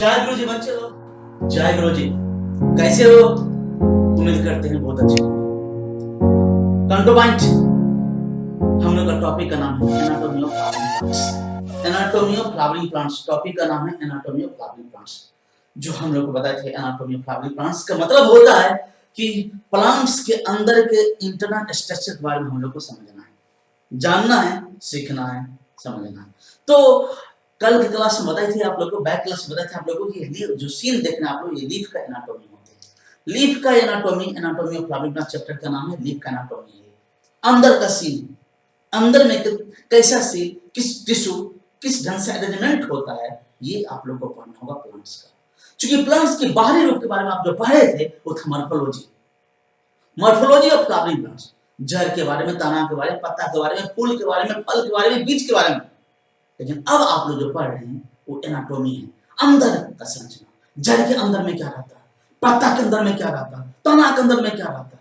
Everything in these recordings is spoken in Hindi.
जय गुरु जी बच्चे लोग, जय गुरु जी। कैसे हो? उम्मीद करते हैं बहुत अच्छे हो। कंटो पॉइंट हम लोग का टॉपिक का नाम है anatomy of flowering plants. Anatomy of flowering plants topic का नाम है एनाटॉमी ऑफ फ्लावरिंग प्लांट्स। जो हम लोग को बताए थे एनाटॉमी ऑफ फ्लावरिंग प्लांट्स का मतलब होता है कि प्लांट्स के अंदर के इंटरनल स्ट्रक्चर के बारे में हम लोग को समझना है, जानना है, सीखना है, समझना है। तो कल की क्लास में बताई थी आप लोगों को, बैक क्लास में बताई थी आप लोगों को कि जो सीन देखना आप लोग, ये लीफ का एनाटॉमी होते हैं। लीफ का anatomy, anatomy of flowering plant chapter का नाम है लीफ का एनाटॉमी है। अंदर का सीन, अंदर में कैसा सीन, किस टिश्यू, किस ढंग से अरेंजमेंट होता है, ये आप लोग को पढ़ना होगा प्लांट्स का। क्योंकि प्लांट्स के बाहरी रूप के बारे में आप जो पढ़े थे वो था morphology, morphology of flowering plants. जड़ के बारे में, तना के बारे में, पत्ता के बारे में, फूल के बारे में, फल के बारे में, बीज के बारे में। लेकिन अब आप लोग जो पढ़ रहे हैं वो एनाटॉमी है, अंदर का संरचना। जड़ के अंदर में क्या रहता है, पत्ता के अंदर में क्या रहता है, तना के अंदर में क्या रहता है,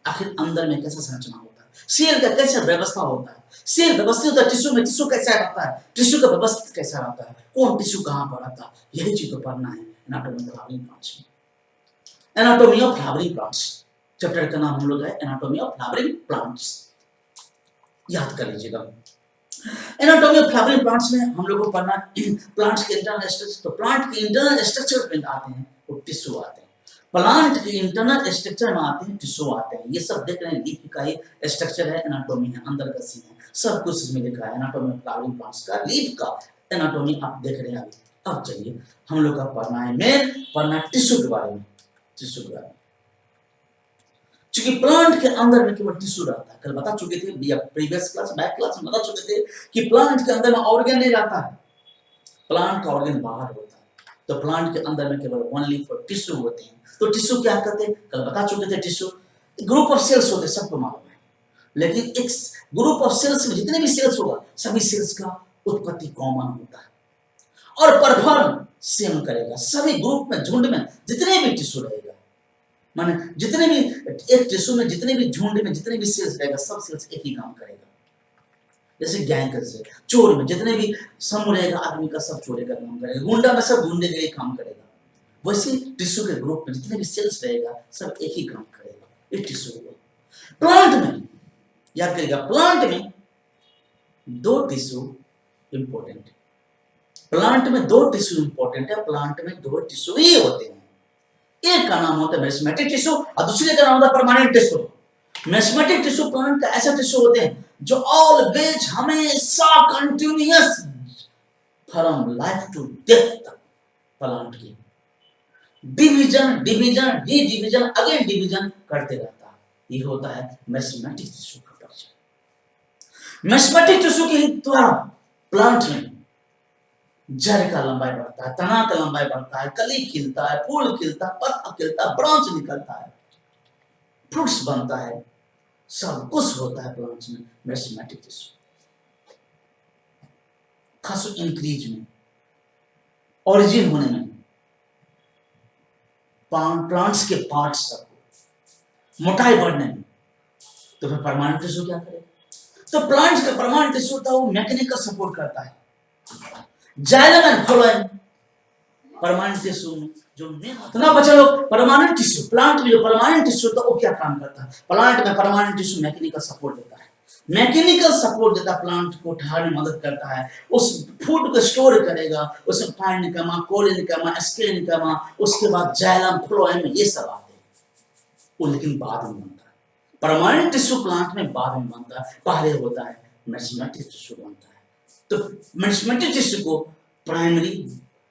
आखिर अंदर में कैसा संरचना होता है, सेल का कैसा व्यवस्था होता है, सेल व्यवस्थित होता है, टिश्यू में टिश्यू कैसा रहता है, टिश्यू का व्यवस्थित कैसा रहता है, कौन टिश्यू कहां पर रहता है, यही चीज तो पढ़ना है एनाटॉमी ऑफ फ्लावरिंग प्लांट्स में। Anatomy of flowering plants chapter का नाम हम लोग है एनाटॉमी ऑफ फ्लावरिंग प्लांट्स। याद कर लीजिएगा। एनाटॉमी ऑफ फ्लावरिंग प्लांट्स में हम लोग को पढ़ना प्लांट्स के इंटरनल स्ट्रक्चर। तो प्लांट के इंटरनल स्ट्रक्चर में आते हैं वो टिश्यू आते हैं, प्लांट के इंटरनल स्ट्रक्चर में आते हैं टिश्यू आते हैं। ये सब देख रहे हैं, लीफ का ही स्ट्रक्चर है, एनाटॉमी है, अंदर का सीन है, सब कुछ इसमें लिखा है। एनाटॉमी ऑफ फ्लावरिंग प्लांट्स का, लीफ का एनाटॉमी आप देख रहे हैं अभी। अब चलिए हम लोग का पढ़ना है, मेन पढ़ना टिश्यू के बारे में, टिश्यू के बारे में। क्योंकि प्लांट के अंदर में केवल टिश्यू रहता है। कल बता चुके थे, प्रीवियस क्लास, बैक क्लास में बता चुके थे कि प्लांट के अंदर में ऑर्गन नहीं रहता है, प्लांट का ऑर्गन बाहर होता है। तो प्लांट के अंदर में केवल ओनली फॉर टिश्यू होते हैं। तो टिश्यू क्या करते हैं, कल बता चुके थे। टिश्यू ग्रुप ऑफ सेल्स होते हैं, सबको मालूम है। लेकिन एक ग्रुप ऑफ सेल्स में जितने भी सेल्स होगा, सभी सेल्स का उत्पत्ति कॉमन होता है और परफॉर्म सेम करेगा। सभी ग्रुप में, झुंड में जितने भी टिश्यू रहेगा, माने जितने भी एक टिश्यू में, जितने भी झुंड में जितने भी सेल्स रहेगा, सब सेल्स एक ही काम करेगा। जैसे गैंग से चोर में जितने भी समूह रहेगा आदमी का, सब चोरे का काम करेगा। गुंडा में सब गुंडे का ही काम करेगा। वैसे टिश्यू के ग्रुप में जितने भी सेल्स रहेगा, सब एक ही काम करेगा। ये टिश्यू होगा। प्लांट में याद करिएगा, प्लांट में दो टिश्यू इंपॉर्टेंट है। प्लांट में दो टिश्यू इंपॉर्टेंट है, प्लांट में दो टिश्यू ही होते हैं। एक का नाम होता है मेरिस्टेमेटिक टिश्यू और दूसरे का नाम होता है permanent tissue. Meristematic tissue plant का ऐसा टिश्यू होते हैं जो ऑलवेज, हमेशा, continuous from life to death तक प्लांट की division division D division again division करते रहता है। ये होता है मेरिस्टेमेटिक टिश्यू का परिचय। मेरिस्टेमेटिक टिश्यू के द्वारा प्लांट में जड़ का लंबाई बढ़ता है, तना का लंबाई बढ़ता है, कली खिलता है, फूल खिलता है, पत्ता खिलता है, ब्रांच निकलता है, फ्रूट्स बनता है, सब कुछ होता है प्लांट्स में मेरिस्टेमेटिक टिश्यू। खासकर इंक्रीज में, ओरिजिन होने में, प्लांट्स के पार्ट्स सब मोटाई बढ़ने में, तो फिर परमानेंट टिश्यू क्या करेगा? तो प्लांट्स का परमानेंट टिश्यू होता है वो मैकेनिकल सपोर्ट करता है। Xylem and phloem permanent tissue में जो तो ना बच्चा लोग, परमानेंट टिश्यू प्लांट में जो परमानेंट टिश्यू होता है वो क्या काम करता है? प्लांट में परमानेंट टिश्यू मैकेनिकल सपोर्ट देता है। मैकेनिकल सपोर्ट देता है, प्लांट को ठहरने में मदद करता है, उस फूड को स्टोर करेगा, उसमें पानी निकमा, कोले निकमा, स्क्रे निकमा, उसके बाद जाइलम, फ्लोएम, ये सब आते हैं। वो लेकिन बाद में बनता है। परमानेंट टिश्यू प्लांट में बाद में बनता है, पहले होता है मेरिस्टेमेटिक टिश्यू बनता है। तो मेरिस्टेमेटिक टिश्यू को प्राइमरी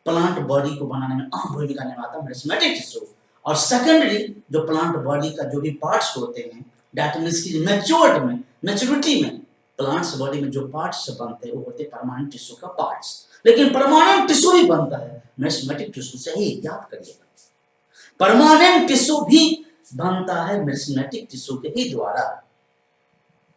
प्लांट बॉडी को बनाने में अहम भूमिका निभाता है मेरिस्टेमेटिक टिश्यू। और सेकेंडरी जो प्लांट बॉडी का जो भी पार्ट्स होते हैं, दैट मींस की मैच्योर्ड में, मैच्योरिटी में प्लांट्स बॉडी में जो पार्ट्स बनते हैं वो होते हैं परमानेंट टिश्यू का पार्ट्स। लेकिन परमानेंट टिश्यू ही बनता है मेरिस्टेमेटिक टिश्यू से ही, याद करिएगा। परमानेंट टिश्यू भी बनता है मेरिस्टेमेटिक टिश्यू के ही द्वारा।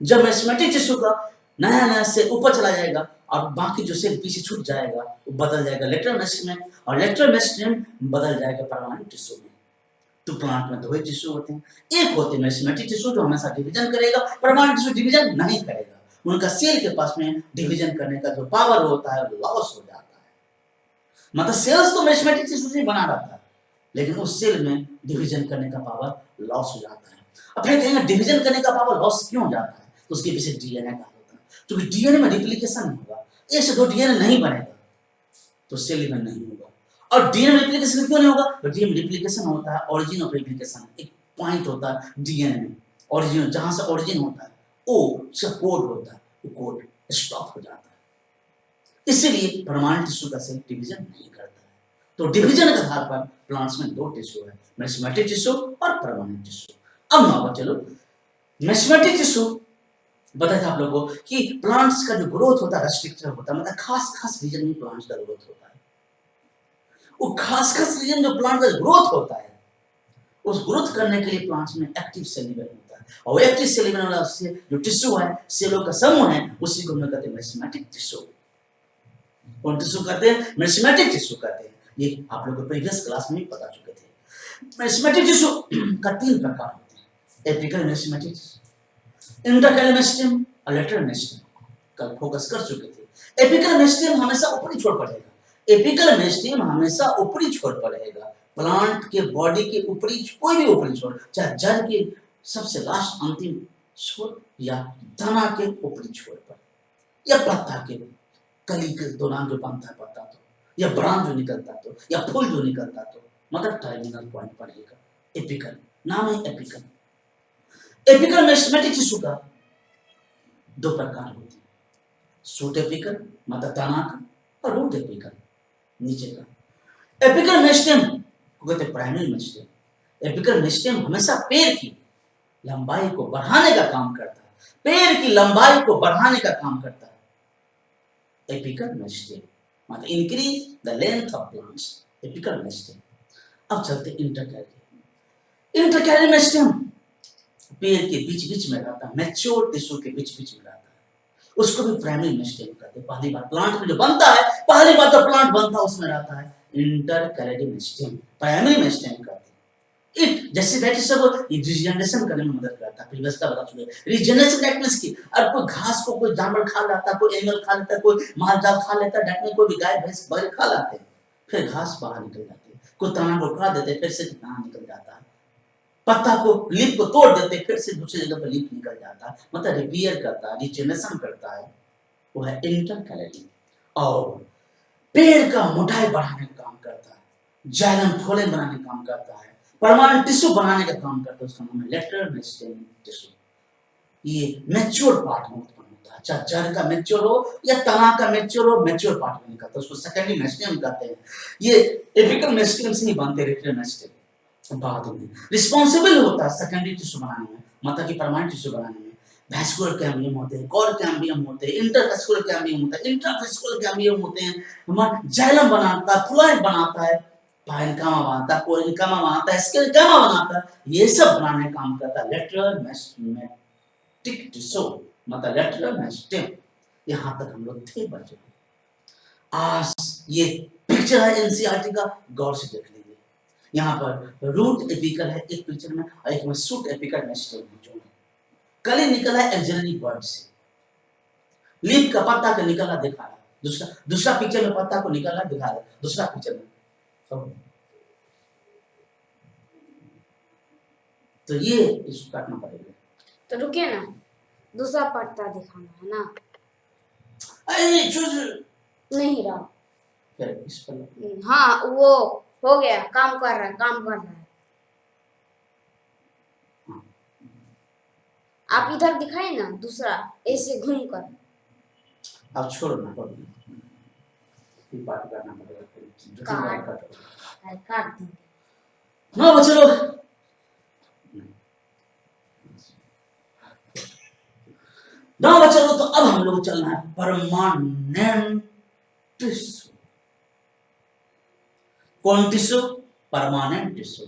जब मेरिस्टेमेटिक टिश्यू का नया नया से ऊपर चला जाएगा और बाकी जो सेल पीछे छूट जाएगा वो बदल जाएगा लेटरल मेरिस्टेम, और लेटरल मेरिस्टेम बदल जाएगा परमानेंट टिश्यू में। तो प्लांट में दो ही टिश्यू होते हैं, एक होते हैं मेरिस्टेमेटिक टिश्यू जो हमेशा डिवीजन करेगा, परमानेंट टिश्यू डिवीजन नहीं करेगा। उनका सेल के पास में डिवीजन करने का जो पावर होता है वो लॉस हो जाता है। मतलब सेल्स तो मेरिस्टेमेटिक टिश्यू से बना रहता है, लेकिन उस सेल में डिवीजन करने का पावर लॉस हो जाता है। अब फिर कहेंगे डिवीजन करने का पावर लॉस क्यों हो जाता है, तो उसके पीछे डीएनए का होता है। क्योंकि डीएनए में रिप्लिकेशन होगा, एक से दो डीएनए नहीं बनेगा तो सेल में नहीं होगा। और डीएनए रिप्लिकेशन क्यों नहीं होगा, तो डीएनए रिप्लिकेशन होता है ओरिजिन ऑफ रिप्लिकेशन, एक पॉइंट होता है डीएनए में, ओरिजिन जहां से ओरिजिन होता है वो उसका कोड होता है, वो कोड स्टॉप हो जाता है। इसीलिए परमानेंट टिश्यू का सेल डिवीजन नहीं करता है। तो डिवीजन के आधार पर प्लांट्स में दो टिश्यू है, मेरिस्टेमेटिक टिश्यू और परमानेंट टिश्यू। अब ना चलो मेरिस्टेमेटिक टिश्यू बताया था आप लोगों को कि प्लांट्स का जो ग्रोथ होता है रेस्ट्रिक्टेड होता है, मतलब खास रीजन में प्लांट्स का ग्रोथ होता है। वो खास रीजन जो प्लांट का ग्रोथ होता है, उस ग्रोथ करने के लिए प्लांट्स में एक्टिव सेल लेवल होता है, और एक्टिव सेल लेवल वाला से जो टिश्यू है, सेलों का समूह है, उसी को हम कहते हैं मेरिस्टेमेटिक टिश्यू। कौन टिश्यू कहते हैं? मेरिस्टेमेटिक टिश्यू कहते हैं। ये आप लोग को प्रीवियस क्लास में पता चुके थे। मेरिस्टेमेटिक टिश्यू का तीन प्रकार होते हैं, एपिकल मेरिस्टेमेटिक, इंटरकैलर मेरिस्टेम और लेटरल मेरिस्टेम। कल फोकस कर चुके थे। एपिकल मेरिस्टेम हमेशा ऊपरी छोर पर रहेगा, एपिकल मेरिस्टेम हमेशा ऊपरी छोर पर रहेगा। प्लांट के बॉडी के ऊपरी, कोई भी ऊपरी छोर, चाहे जड़ के सबसे लास्ट अंतिम छोर, या तना के ऊपरी छोर पर, या पत्ता के कली के दौरान जो बनता है पत्ता, तो या ब्रांच जो निकलता तो, या फूल जो निकलता तो, मतलब टर्मिनल पॉइंट पर रहेगा एपिकल, नाम है एपिकल। एपिकल मेरिस्टेमेटिक टिश्यू का दो प्रकार होते हैं, शूट एपिकल मतलब तना का, और रूट एपिकल नीचे का। एपिकल मेरिस्टेम को कहते हैं प्राइमरी मेरिस्टेम। एपिकल मेरिस्टेम हमेशा पेड़ की लंबाई को बढ़ाने का काम करता है, पेड़ की लंबाई को बढ़ाने का काम करता है एपिकल मेरिस्टेम, मतलब increase the length of plants, apical meristem. अब चलते इंटरकैलर। इंटरकैलर मेरिस्टेम पेड़ के बीच बीच में रहता है, मैच्योर टिश्यू के बीच बीच में रहता है, उसको भी प्राइमरी मेरिस्टेम कहते हैं। पहली बार प्लांट में जो बनता है, पहली बार तो प्लांट बनता है उसमें रहता है इंटरकैलर मेरिस्टेम, प्राइमरी मेरिस्टेम कहते हैं। इट जैसे दैट इज सब रिजेनरेशन करने में मदद करता है। प्रीवियस का बता चुके, रिजेनरेशन दैट मींस की अब कोई घास को कोई जानवर खा जाता है, कोई एनिमल खा लेता है, कोई माल जाल खा लेता है, दैट मींस कोई भी गाय भैंस बकरी खा जाते हैं, फिर घास बाहर निकल जाती है, कोई तना को खा देते फिर से तना निकल जाता है, पत्ता को लीफ को तोड़ देते फिर से दूसरी जगह पर लीफ निकल जाता है, मतलब रिपेयर करता है, रिजेनरेशन करता है, वो है इंटरकैलर। और पेड़ का मोटाई बढ़ाने का काम करता है, जाइलम फोलेन बनाने का काम करता है, परमानेंट टिश्यू बनाने का काम करता है, उसका नाम है लेटरल मेरिस्टेम टिश्यू। ये मैच्योर पार्ट में उत्पन्न होता है, चाहे जड़ का मैच्योर हो या तना का मैच्योर हो, मैच्योर पार्ट में निकलता है, उसको सेकेंडरी मेरिस्टेम कहते हैं। ये एपिकल मेरिस्टेम से ही बनते हैं लेटरल मेरिस्टेम, बाद में रिस्पांसिबल होता है सेकेंडरी टिश्यू बनाने में, मतलब कि परमानेंट टिश्यू बनाने में। वैस्कुलर कैम्बियम होते हैं, कोर कैम्बियम होते हैं, इंटरवैस्कुलर कैम्बियम होता है, इंट्रावैस्कुलर कैम्बियम होते हैं, हमारा जाइलम बनाता है, फ्लोएम बनाता है, पाइनकामा बनाता है, कोरिनकामा बनाता है, स्केलेकामा बनाता है, ये सब बनाने का काम करता है लेटरल मेरिस्टेमेटिक टिश्यू, मतलब लेटरल मेरिस्टेम। यहां तक हम लोग थे बच्चों। आज ये पिक्चर है एनसीईआरटी का, गौर से देख लीजिए। यहाँ पर रूट एपिकल है एक पिक्चर में, और एक में शूट एपिकल मेरिस्टेम जो कली निकला है एक्सिलरी बर्ड से, लीफ का पत्ता का निकला दिखा रहा है, दूसरा पिक्चर में पत्ता को निकला दिखा रहा है, दूसरा पिक्चर में तो ये इसको काटना पड़ेगा। तो रुकिए ना, दूसरा पत्ता दिखाना है ना, अरे नहीं रहा फिर इस पर, हाँ वो हो गया, काम कर रहा है, काम कर रहा है। आप इधर दिखाए ना दूसरा, ऐसे घूम कर। अब छोड़ो ना, बात करना पड़ेगा, काट देंगे। हाँ बच्चे लोग, ना बच्चे लोग, तो अब हम लोग चलना है परमानेंट टिश्यू। कौन टिश्यू? Permanent tissue.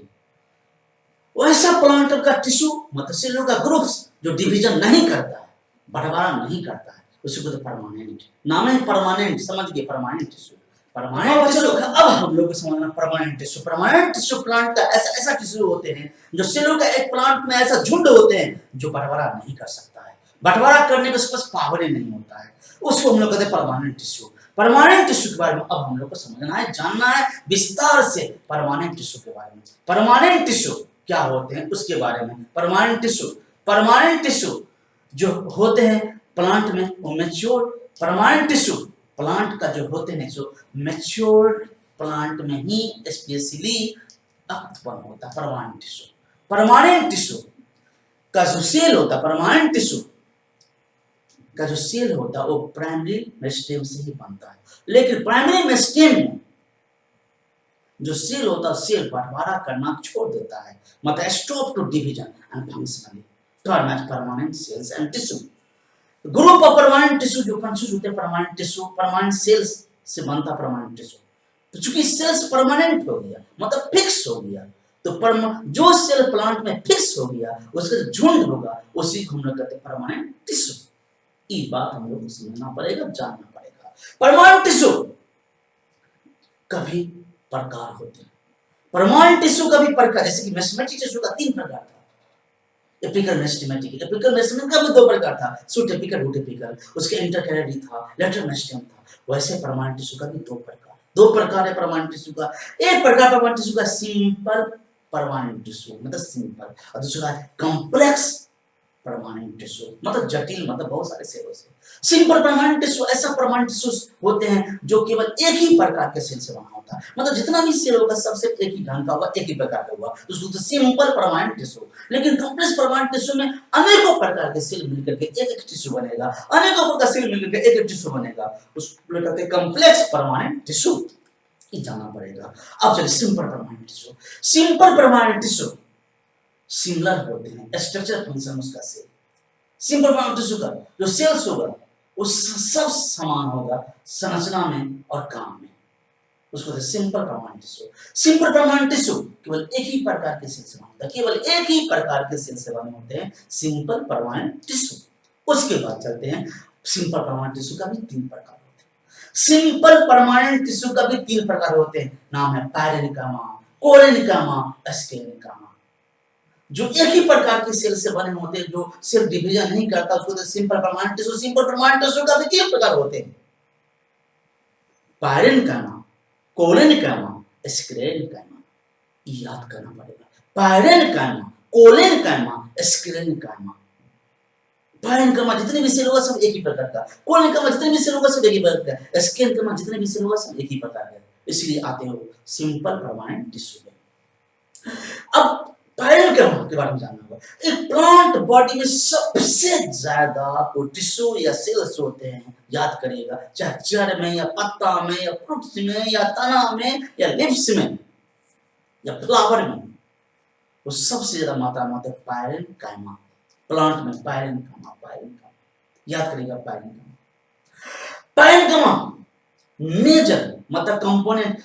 वैसा प्लांट का टिश्यू, मतलब सेलों का ग्रुप्स जो डिवीजन नहीं करता है, बंटवारा नहीं करता है, उसी को तो परमानेंट नाम है। परमानेंट समझ गए, परमानेंट टिश्यू, परमानेंट टिश्यू। अब हम लोग को समझना permanent tissue. Permanent tissue plant का ऐसा टिश्यू होते हैं जो सेलों का एक प्लांट में ऐसा झुंड होते हैं जो बंटवारा नहीं कर सकता है, बंटवारा करने का उसके पास पावर ही नहीं होता है, उसको हम लोग कहते हैं परमानेंट टिश्यू। परमानेंट टिश्यू के बारे में अब हम लोग को समझना है, जानना है विस्तार से परमानेंट टिश्यू के बारे में। परमानेंट टिश्यू क्या होते हैं उसके बारे में। परमानेंट टिश्यू जो होते हैं प्लांट में वो मैच्योर परमानेंट टिश्यू प्लांट का जो होते हैं जो मैच्योर्ड प्लांट में ही स्पेशली उत्पन्न होता है परमानेंट टिश्यू। परमानेंट टिश्यू का जो सेल होता है, परमानेंट टिश्यू का जो सेल होता है वो प्राइमरी मेरिस्टेम से ही बनता है। लेकिन प्राइमरी मेरिस्टेम में जो सेल होता है सेल बंटवारा करना छोड़ देता है, मतलब stop to division and functionally term as permanent cells and tissue. Group of permanent tissue जो कंस्टिट्यूट होते हैं परमानेंट टिश्यू, परमानेंट सेल्स से बनता परमानेंट टिश्यू। तो चूंकि सेल्स परमानेंट हो गया मतलब फिक्स हो गया, तो जो सेल प्लांट में फिक्स हो गया उसका झुंड होगा, उसी को हम लोग कहते हैं परमानेंट टिश्यू। ये बात हम लोग को समझना पड़ेगा, जानना पड़ेगा। परमानेंट टिश्यू कभी प्रकार होते हैं। परमानेंट टिश्यू का भी प्रकार, जैसे कि मेस्टेमेटिक टिश्यू का 3 प्रकार था, एपिकल मेस्टेमेटिक। एपिकल मेस्टेमेटिक का भी 2 प्रकार था, सुटेपिकल रूटेपिकल, उसके इंटरकैलरी था, लेटरल मेस्टेम था। वैसे परमानेंट टिश्यू का भी 2 प्रकार है परमानेंट टिश्यू का। एक प्रकार परमानेंट टिश्यू का सिंपल परमानेंट टिश्यू मतलब सिंपल, और दूसरा कॉम्प्लेक्स परमानेंट टिश्यू मतलब जटिल, मतलब बहुत सारे सेलों से। सिंपल परमानेंट टिश्यू ऐसा परमानेंट टिश्यू होते हैं जो केवल एक ही प्रकार के सेल से बना होता है, मतलब जितना भी सेल होगा सबसे एक ही ढंग का होगा, एक ही प्रकार का होगा, उसको तो सिंपल परमानेंट टिश्यू। लेकिन कॉम्प्लेक्स परमानेंट टिश्यू में अनेकों प्रकार के सेल मिलकर के एक एक टिश्यू बनेगा, अनेकों प्रकार सेल मिलकर के एक एक टिश्यू बनेगा, उसको कहते हैं कॉम्प्लेक्स परमानेंट टिश्यू। ये जानना पड़ेगा। अब चलिए simple permanent tissue. Simple permanent tissue similar होते हैं, स्ट्रक्चर फंक्शन उसका सेल। सिंपल परमानेंट टिश्यू का जो सेल्स होगा वो सब समान होगा संरचना में और काम में, उसको simple permanent tissue. Simple permanent tissue केवल एक ही प्रकार के सेल से बना होता है, केवल एक ही प्रकार के सेल से बने होते हैं सिंपल परमानेंट टिश्यू। उसके बाद चलते हैं सिंपल परमानेंट टिश्यू का भी 3 प्रकार होते हैं। सिंपल परमानेंट टिश्यू का भी 3 प्रकार होते हैं, नाम है पैरेनिकामा, कोलेनिकामा, स्क्लेरेनिकामा। जो एक ही प्रकार के सेल से बने होते हैं, जो सेल डिवीजन नहीं करता, उसको तो simple permanent tissue. Simple permanent tissue का भी 3 प्रकार होते हैं, पैरेनिकामा, कोलेनिकामा, स्क्लेरेनिकामा। याद करना पड़ेगा, पैरेनिकामा, कोलेनिकामा, स्क्लेरेनिकामा। पैरेनिकामा जितने भी सेल होगा सब एक ही प्रकार का, कोलेनिकामा जितने भी सेल होगा सब एक ही प्रकार का, स्क्लेरेनिकामा जितने भी सेल होगा सब एक ही प्रकार का। इसलिए आते हैं सिंपल परमानेंट टिश्यू में। अब पैरेनिकामा के बारे में जानना होगा। एक प्लांट बॉडी में सबसे ज्यादा टिश्यू या सेल्स होते हैं, याद करिएगा, चाहे जड़ में या पत्ता में या फ्रूट्स में या तना में या लिप्स में या फ्लावर में, वो सबसे ज्यादा मात्रा में होता है पैरेनिकामा। प्लांट में पैरेनिकामा याद करिएगा। पैरेनिकामा मेजर मतलब component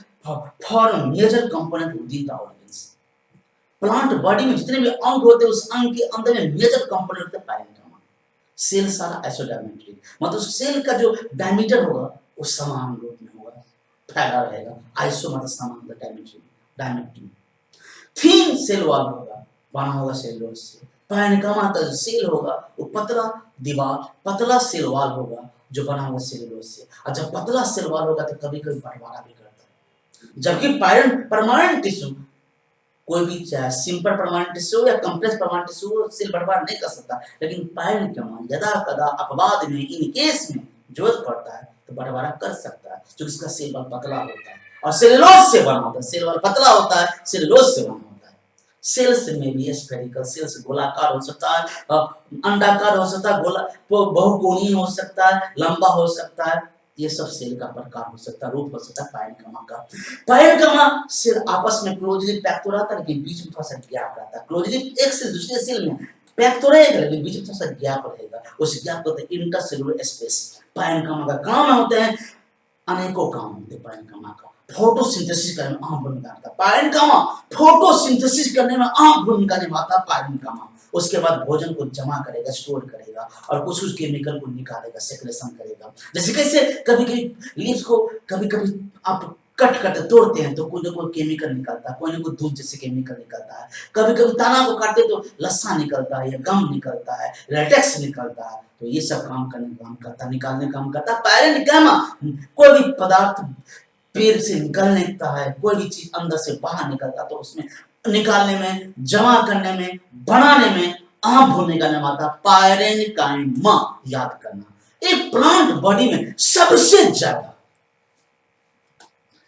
for major component with the organs. Plant body में जितने भी अंग होते हैं उस अंग के अंदर में मेजर कंपोनेंट होता है पैरेनिकामा। सेल सारा आइसोडायमेट्रिक, मतलब सेल का जो डायमीटर होगा वो समान रूप में होगा, फैला रहेगा। आइसो मतलब समान, डायमेट्रिक। थिन सेल वॉल होगा, बना होगा सेलुलोज से। पैरेनिकामा का जो सेल होगा वो पतला दीवार, पतला सेल वॉल होगा जो बना हुआ सेलुलोज से। और जब पतला सेल वॉल होगा तो कभी कभी बंटवारा भी करता है। जबकि परमानेंट टिश्यू कोई भी चाहे सिंपल परमानेंट टिश्यू या कॉम्प्लेक्स परमानेंट टिश्यू सेल बंटवारा नहीं कर सकता, लेकिन पैरेनिकामा यदा कदा अपवाद में इन केस में जरूरत पड़ता है तो बंटवारा कर सकता है, क्योंकि इसका सेल वॉल पतला होता है और सेलुलोज से बना होता है। सेल वॉल पतला होता है, सेलुलोज से बना होता है। सेल्स में भी स्फेरिकल सेल्स गोलाकार हो सकता है, अंडाकार हो सकता है, बहुकोणीय हो सकता है, लंबा हो सकता है। ये सब सेल का प्रकार हो सकता है, रूप हो सकता है पैरेनिकामा का। पैरेनिकामा सेल आपस में क्लोजली पैक तो रहता है, लेकिन बीच में थोड़ा सा गैप रहता है। क्लोजली एक से दूसरे सेल में पैक तो रहेगा, लेकिन बीच में थोड़ा सा गैप रहेगा, उस गैप को इंटरसेलुलर स्पेस। पैरेनिकामा का काम होते हैं, अनेकों काम होते हैं पैरेनिकामा का। फोटोसिंथेसिस करने में अहम भूमिका निभाता है पैरेनिकामा। फोटोसिंथेसिस करने में अहम भूमिका निभाता है पैरेनिकामा। उसके बाद भोजन को जमा करेगा, स्टोर करेगा और कुछ कुछ केमिकल को निकालेगा, सेक्रेशन करेगा। जैसे कैसे कभी कभी लीव्स को कभी कभी आप कट कट तोड़ते हैं तो कोई ना कोई केमिकल निकलता है, कोई ना कोई दूध जैसे केमिकल निकलता है। कभी कभी तना को काटते तो लस्सा निकलता है या गम निकलता है, लेटेक्स निकलता है। तो ये सब काम करने का काम करता है, निकालने का काम करता है पायरेनिकाइमा। कोई भी पदार्थ पेड़ से निकलता है, कोई भी चीज अंदर से बाहर निकलता तो उसमें निकालने में, जमा करने में, बनाने में आम भूनने का नाम आता पायरेनिकाइमा। याद करना, एक प्लांट बॉडी में सबसे ज्यादा,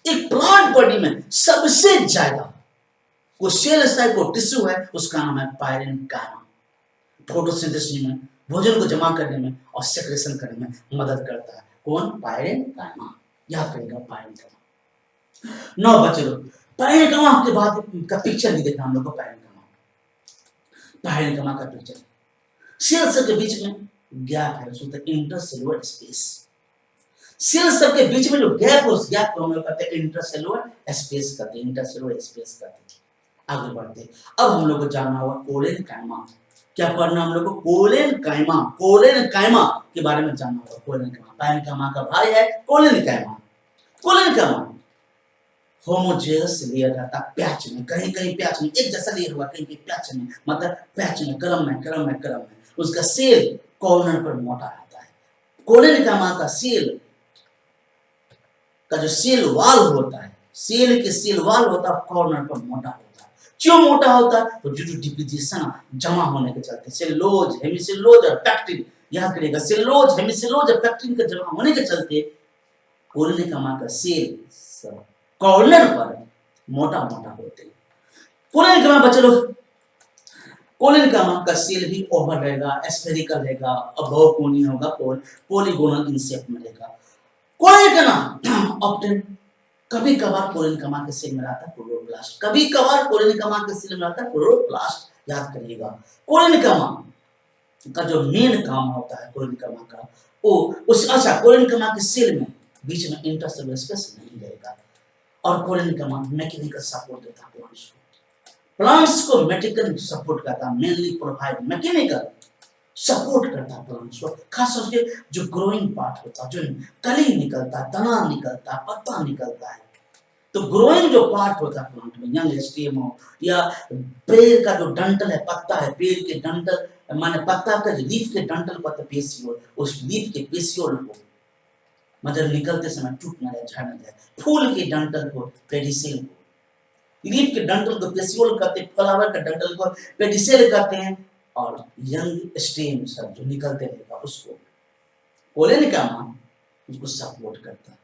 एक प्लांट बॉडी में सबसे ज्यादा कोई सेल है, कोई टिश्यू है, उसका नाम है पायरेनिकाइमा। फोटोसिंथेसिस में, भोजन को जमा करने में और सेक्रेशन करने में मदद करता है। कौन? पायरेनिकाइमा। याद करेगा पायरेनिकाइमा। 9 बच्चे लोग पायरेनिकाइमा के बाद का पिक्चर भी देखना हम लोग को। पायरेनिकाइमा का पिक्चर, सेल सब के बीच में गैप है, उसको इंटरसेलुलर स्पेस। सेल सब के बीच में जो गैप है, उस गैप को हम लोग कहते हैं इंटरसेलुलर स्पेस कहते हैं, इंटरसेलुलर स्पेस कहते हैं। आगे बढ़ते, अब हम लोग को जानना होगा कोलेनकाइमा। क्या पढ़ना हम लोग को? कोलेनकाइमा। कोलेनकाइमा के बारे में जानना होगा। कोलेनकाइमा पायरेनिकाइमा का भाई है कोलेनकाइमा। कोलेनकाइमा होमोजेनस लेयर रहता है पैच में, कहीं कहीं पैच में एक जैसा लेयर हुआ, कहीं कहीं पैच में, मतलब पैच में, क्रम में, क्रम में, क्रम में। उसका सेल कॉर्नर पर मोटा रहता है। कोलेनकाइमा का सेल का जो सेल वाल होता है, सेल के सेल वाल होता है कॉर्नर पर मोटा होता है। क्यों मोटा होता है? तो ड्यू टू डिपोजिशन, जमा होने के चलते, सेलुलोज, हेमिसेलुलोज और पेक्टिन। याद करिएगा, सेलुलोज, हेमिसेलुलोज और पेक्टिन के जमा होने के चलते कोलेनकाइमा का सेल कॉर्नर पर मोटा मोटा होते हैं। कोलेनकाइमा बच्चे लोग, कोलेनकाइमा का सेल भी ओवल रहेगा, स्फेरिकल रहेगा, बहुकोणीय होगा, पॉलीगोनल इन शेप में रहेगा। कोलेनकाइमा ऑब्टेन, कभी कभार कोलेनकाइमा के सेल में रहता है क्लोरोप्लास्ट, कभी कभार कोलेनकाइमा के सेल में रहता है क्लोरोप्लास्ट। याद करिएगा, कोलेनकाइमा का जो मेन काम होता है कोलेनकाइमा का, वो उस अच्छा कोलेनकाइमा के सेल में बीच में इंटरसेलुलर स्पेस नहीं रहेगा। और कोलेनकाइमा मैकेनिकल सपोर्ट देता है प्लांट्स को, प्लांट्स को मैकेनिकल सपोर्ट करता है, मेनली प्रोवाइड मैकेनिकल सपोर्ट करता है प्लांट्स को। खास तौर से जो ग्रोइंग पार्ट होता है, जो कली निकलता है, तना निकलता है, पत्ता निकलता है, तो ग्रोइंग जो पार्ट होता है प्लांट में, यंग स्टेम हो या पेड़ का जो डंटल है, पत्ता है, पेड़ के डंटल माने पत्ता का जो लीफ के डंटल को पेशियोल, उस लीफ के पेशियोल को मतलब निकलते समय टूट न जाए, झड़ न जाए। फूल के डंटल को पेडिसेल को, लीफ के डंटल को पेशियोल कहते हैं, फ्लावर के डंटल को पेडिसेल कहते हैं, और यंग स्टेम सब जो निकलते रहेगा उसको कोलेनकाइमा उसको सपोर्ट करता है।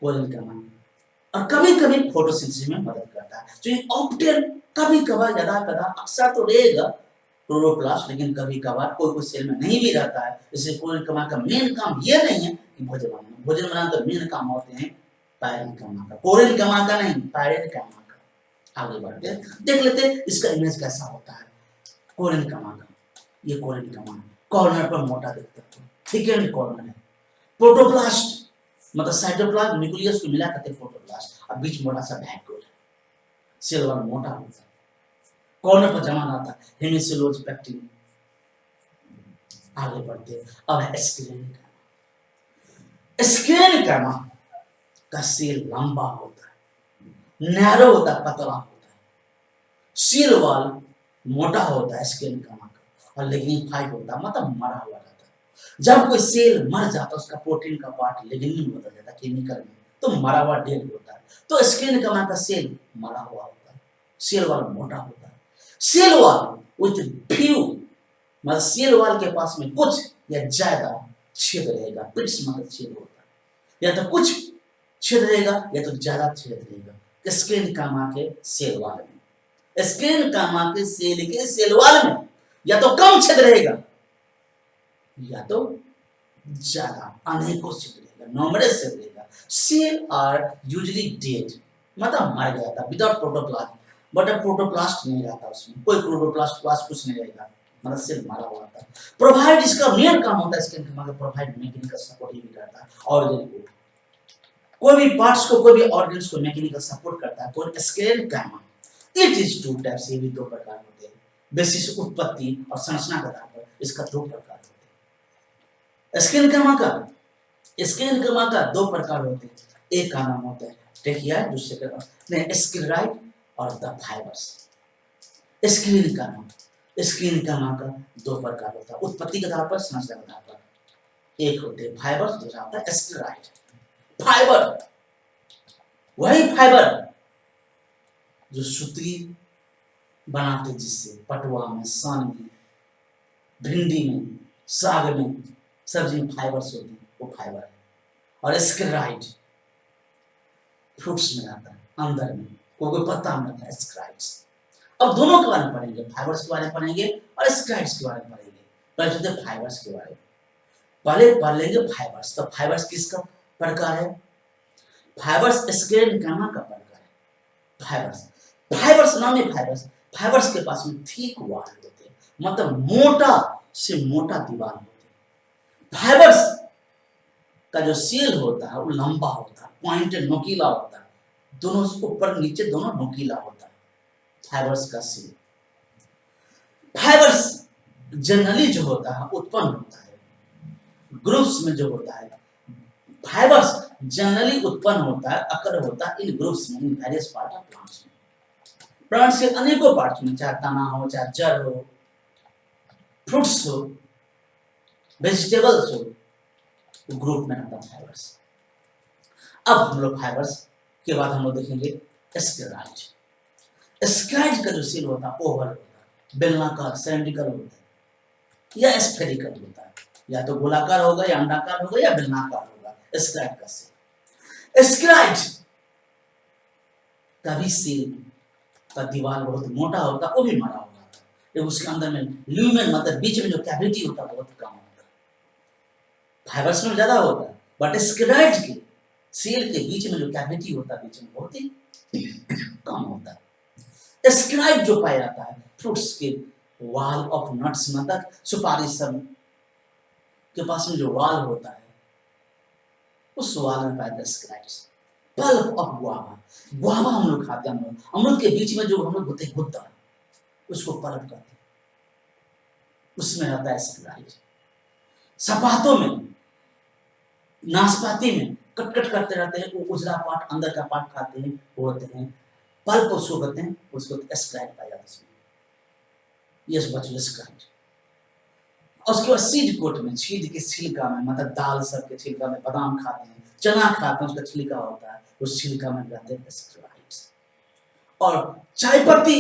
कोलेनकाइमा और कभी कभी फोटोसिंथेसिस में मदद करता है। तो ये ऑप्टेन कभी कभार ज्यादा कदा अक्सर तो रहेगा क्लोरोप्लास्ट, लेकिन कभी कभार कोई कोई सेल में नहीं भी रहता है। इसलिए कोलेनकाइमा का मेन काम ये नहीं है कि भोजन बनाना, भोजन बनाना तो मेन काम होते हैं पायरेनिकाइमा का, कोलेनकाइमा का नहीं, पायरेनिकाइमा का। आगे बढ़ते देख लेते इसका इमेज कैसा होता है कोलेनकाइमा का। ये कोलेनकाइमा कॉर्नर पर मोटा दिखता है, थिकेंड कॉर्नर है। प्रोटोप्लास्ट मतलब साइटोप्लाज्म न्यूक्लियस को मिला करते प्रोटोप्लास्ट, और बीच मोटा सा वैक्यूल है, सेल वाल मोटा होता है, कॉर्नर पर जमा रहता है, हेमिसेलुलोज, पेक्टिन। आगे बढ़ते अब है स्क्लेरेनिकाइमा। स्क्लेरेनिकाइमा का सेल लंबा होता है, नैरो होता है, पतला होता है, सेल वाल मोटा होता है स्क्लेरेनिकाइमा का, और लिग्निफाइड होता है, मतलब मरा हुआ रहता है। जब कोई सेल मर जाता है, उसका प्रोटीन का पार्ट लिग्निन बदल जाता है केमिकल में, तो मरा हुआ डेड होता है। तो स्क्लेरेनिकाइमा का सेल मरा हुआ होता है, सेल वाल मोटा होता है। सेल वाल विथ फ्यू मतलब सेल वाल के पास में कुछ या ज्यादा छेद रहेगा, पिट्स मतलब छेद होता है, या तो कुछ छेद रहेगा या तो ज्यादा छेद रहेगा स्क्लेरेनिकाइमा के सेल वाल में। स्क्लेरेनिकाइमा के सेल वाल में या तो कम छेद रहेगा या तो ज्यादा, अनेकों छेद रहेगा, नॉमरेस छेद रहेगा। सेल आर यूजुअली डेड मतलब मर गया था विदाउट प्रोटोप्लाज्म, बट अब प्रोटोप्लास्ट नहीं रहता उसमें, कोई प्रोटोप्लास्ट क्लास कुछ नहीं रहेगा, मतलब सिर्फ मरा हुआ था। प्रोवाइड इसका मेन काम होता है स्क्लेरेनिकाइमा का, प्रोवाइड मैकेनिकल सपोर्ट ही करता है ऑर्गन को, कोई भी पार्ट्स को, कोई भी ऑर्गन्स को मैकेनिकल सपोर्ट करता है। तो स्क्लेरेनिकाइमा इट इज टू टाइप्स, ये भी दो प्रकार होते हैं, बेसिस उत्पत्ति और संरचना के आधार पर इसका दो प्रकार होते हैं। स्क्लेरेनिकाइमा का दो प्रकार होते हैं। एक का नाम होता है देखिए दूसरे के पास स्क्लेराइड और द फाइबर्स। स्क्रीन का नाम का दो प्रकार होता है, उत्पत्ति के आधार पर, संरचना के आधार पर। एक होते हैं फाइबर्स, दूसरा होता है स्क्लेराइड। फाइबर वही फाइबर जो सुतली बनाते, जिससे पटुआ में, सन में, भिंडी में, साग में, सब्जी में फाइबर्स होते हैं, वो फाइबर है। और स्क्लेराइड फ्रूट्स में आता है, अंदर में कोई पत्ता में आता है स्क्लेराइड्स। अब दोनों के बारे में पढ़ेंगे, फाइबर्स के बारे में पढ़ेंगे और स्क्लेराइड्स के बारे में पढ़ेंगे। पहले चलते हैं फाइबर्स के बारे में। पहले पढ़ लेंगे फाइबर्स। तो फाइबर्स किसका प्रकार है? फाइबर्स स्क्लेरेन्काइमा का प्रकार है। फाइबर्स नाम है फाइबर्स। फाइबर्स के पास में थिक वॉल होते हैं, मतलब मोटा से मोटा दीवार होते हैं। फाइबर्स का जो सेल होता है वो लंबा होता है, पॉइंटेड नोकीला होता है, दोनों ऊपर नीचे दोनों नोकीला होता है फाइबर्स का सेल। फाइबर्स जनरली जो होता है उत्पन्न होता है ग्रुप्स में, जो होता है फाइबर्स जनरली उत्पन्न होता है, अकर होता है इन ग्रुप्स में, in various part of plants में। प्लांट्स के अनेकों पार्ट्स में, चाहे तना हो, चाहे जड़ हो, फ्रूट्स हो, वेजिटेबल्स हो, ग्रुप में आता है फाइबर्स। अब हम लोग फाइबर्स के बाद हम लोग देखेंगे स्क्लेराइड। स्क्लेराइड का जो सेल होता है ओवल होता है, बेलनाकार, सिलेंड्रिकल होता है या स्फेरिकल होता है, या तो गोलाकार होगा या अंडाकार होगा या बेलनाकार होगा स्क्लेराइड का सेल। स्क्लेराइड का भी सेल का दीवार बहुत मोटा होता है, वो भी मरा होता है, लेकिन उसके अंदर में ल्यूमेन मतलब बीच में जो कैविटी होता है बहुत कम होता है। फाइबर्स में ज्यादा होता है, बट स्क्लेराइड के सेल के बीच में जो कैविटी होता है बीच में बहुत ही कम होता है। स्क्लेराइड जो पाया जाता है फ्रूट्स के वाल ऑफ नट्स, मतलब सुपारी सब के पास में जो वाल होता है उस वाल में पाया जाता है sclereid. Pulp of guava, guava हम लोग खाते हैं, अमरूद के बीच में जो हम लोग होते हैं गुद्दा, उसको पल्प कहते हैं, उसमें रहता है स्क्लेराइड। सपातों में, नाशपाती में कट करते रहते हैं, वो उजला पार्ट अंदर का पार्ट खाते हैं, वो होते हैं पल्प, उसको कहते हैं, उसको स्क्लेराइड पाया जाता है उसमें। ये बचल स्क्लेराइड। और उसके बाद सीड कोट में, सीड के छिलका में, मतलब दाल सब के छिलका में, बादाम खाते हैं, चना खाते हैं, उसका छिलका होता है, उस छिलका में रहते हैं स्क्लेराइड्स। और चाय पत्ती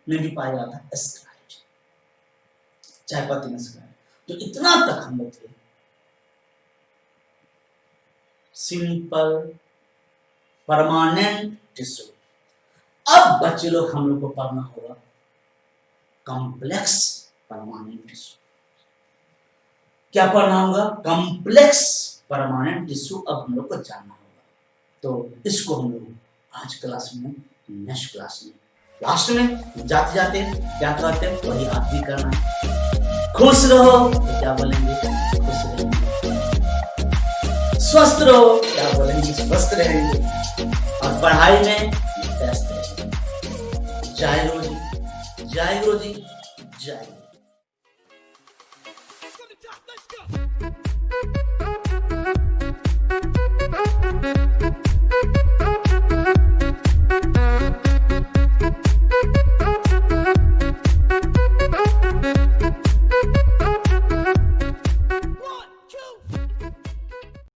में भी पाया जाता है स्क्लेराइड, चाय पत्ती में स्क्लेराइड। तो इतना तक हम लोग थे सिंपल परमानेंट टिश्यू। अब बच्चे लोग हम लोग को पढ़ना होगा कॉम्प्लेक्स परमानेंट टिश्यू। क्या पढ़ना होगा? Complex permanent tissue. अब हम लोग को जानना होगा, तो इसको हम लोग आज क्लास में, नेक्स्ट क्लास में, लास्ट में जाते जाते क्या कहते हैं वही आप भी करना है। खुश रहो तो क्या बोलेंगे? खुश रहेंगे। स्वस्थ रहो क्या बोलेंगे? स्वस्थ रहेंगे। और पढ़ाई में व्यस्त रहेंगे। जय गुरु जी, जय गुरु जी, जय गुरु।